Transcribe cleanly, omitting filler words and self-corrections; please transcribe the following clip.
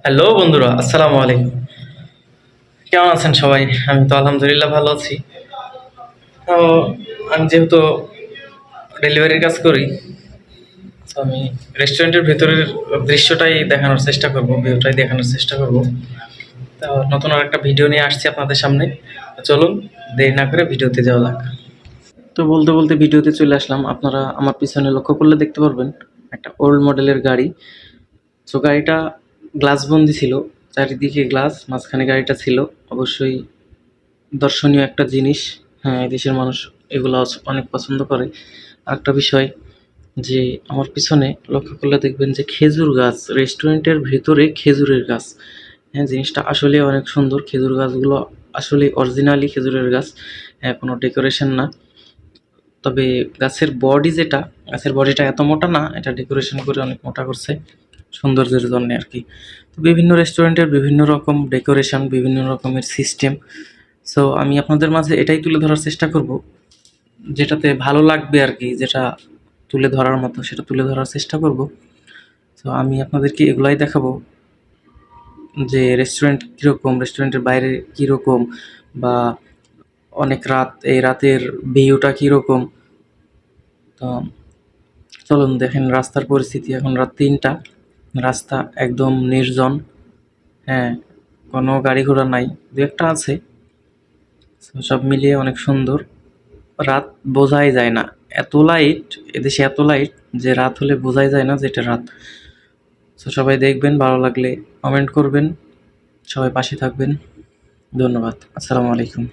Hello বন্ধুরা, আসসালামু আলাইকুম। কেমন আছেন সবাই? আমি তো আলহামদুলিল্লাহ ভালো আছি। তো আমি যেহেতু ডেলিভারির কাজ করি, তো আমি রেস্টুরেন্টের ভেতরের দৃশ্যটাই দেখানোর চেষ্টা করব, ভিউটাই দেখানোর চেষ্টা করব। তো নতুন আর একটা ভিডিও নিয়ে আসছি আপনাদের সামনে। তো চলুন দেরি না করে ভিডিওতে যাওয়া যাক। তো বলতে বলতে ভিডিওতে চলে আসলাম। আপনারা আমার পিছনে লক্ষ্য করলে দেখতে পারবেন একটা ওল্ড মডেলের গাড়ি। সো গাড়িটা গ্লাসবন্দি ছিল, চারিদিকে গ্লাস, মাঝখানে গাড়িটা ছিল। অবশ্যই দর্শনীয় একটা জিনিস। হ্যাঁ, এদেশের মানুষ এগুলো অনেক পছন্দ করে। আরেকটা বিষয় যে আমার পিছনে লক্ষ্য করলে দেখবেন যে খেজুর গাছ, রেস্টুরেন্টের ভেতরে খেজুরের গাছ। হ্যাঁ, জিনিসটা আসলেই অনেক সুন্দর। খেজুর গাছগুলো আসলেই অরিজিনালি খেজুরের গাছ। হ্যাঁ, কোনো ডেকোরেশন না। তবে গাছের বডিটা এত মোটা না, এটা ডেকোরেশন করে অনেক মোটা করছে সৌন্দর্যের জন্যে আরকি। তো বিভিন্ন রেস্টুরেন্টের বিভিন্ন রকম ডেকোরেশন, বিভিন্ন রকমের সিস্টেম। সো আমি আপনাদের মাঝে এটাই তুলে ধরার চেষ্টা করব, যেটাতে ভালো লাগবে আরকি, যেটা তুলে ধরার মতো সেটা তুলে ধরার চেষ্টা করব। সো আমি আপনাদেরকে এগুলাই দেখাবো যে রেস্টুরেন্ট কীরকম, রেস্টুরেন্টের বাইরে কীরকম, বা অনেক রাত, এই রাতের ভিউটা কীরকম। তো চলুন দেখেন রাস্তার পরিস্থিতি। এখন রাত ৩টা, রাস্তা একদম নির্জন। হ্যাঁ, কোনো গাড়ি ঘোড়া নাই, দু একটা আছে। তো সব মিলিয়ে অনেক সুন্দর। রাত বোঝাই যায় না, এত লাইট, এদেশে এত লাইট যে রাত হলে বোঝাই যায় না যে এটা রাত। তো সবাই দেখবেন, ভালো লাগলে কমেন্ট করবেন, সবাই পাশে থাকবেন। ধন্যবাদ। আসসালামু আলাইকুম।